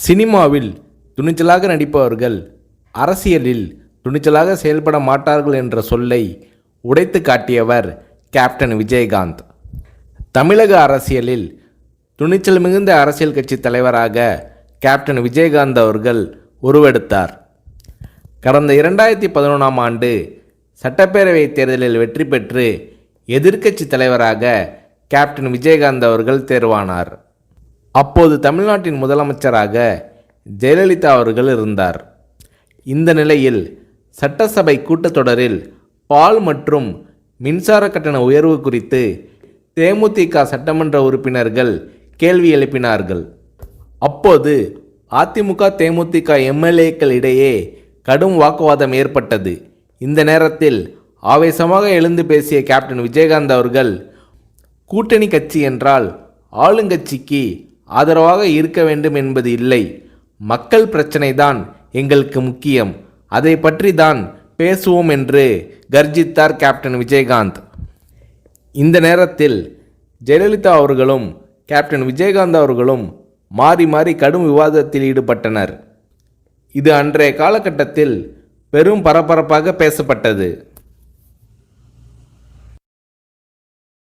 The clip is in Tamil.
சினிமாவில் துணிச்சலாக நடிப்பவர்கள் அரசியலில் துணிச்சலாக செயல்பட மாட்டார்கள் என்ற சொல்லை உடைத்து காட்டியவர் கேப்டன் விஜயகாந்த். தமிழக அரசியலில் துணிச்சல் மிகுந்த அரசியல் கட்சி தலைவராக கேப்டன் விஜயகாந்த் அவர்கள் உருவெடுத்தார். கடந்த 2011ஆம் ஆண்டு சட்டப்பேரவை தேர்தலில் வெற்றி பெற்று எதிர்க்கட்சி தலைவராக கேப்டன் விஜயகாந்த் அவர்கள் தேர்வானார். அப்போது தமிழ்நாட்டின் முதலமைச்சராக ஜெயலலிதா அவர்கள் இருந்தார். இந்த நிலையில் சட்டசபை கூட்டத்தொடரில் பால் மற்றும் மின்சார கட்டண உயர்வு குறித்து தேமுதிக சட்டமன்ற உறுப்பினர்கள் கேள்வி எழுப்பினார்கள். அப்போது அதிமுக தேமுதிக எம்எல்ஏக்கள் இடையே கடும் வாக்குவாதம் ஏற்பட்டது. இந்த நேரத்தில் ஆவேசமாக எழுந்து பேசிய கேப்டன் விஜயகாந்த் அவர்கள், கூட்டணி கட்சி என்றால் ஆளுங்கட்சிக்கு ஆதரவாக இருக்க வேண்டும் என்பது இல்லை, மக்கள் பிரச்சனை தான் எங்களுக்கு முக்கியம், அதை பற்றி தான் பேசுவோம் என்று கர்ஜித்தார் கேப்டன் விஜயகாந்த். இந்த நேரத்தில் ஜெயலலிதா அவர்களும் கேப்டன் விஜயகாந்த் அவர்களும் மாறி மாறி கடும் விவாதத்தில் ஈடுபட்டனர். இது அன்றைய காலகட்டத்தில் பெரும் பரபரப்பாக பேசப்பட்டது.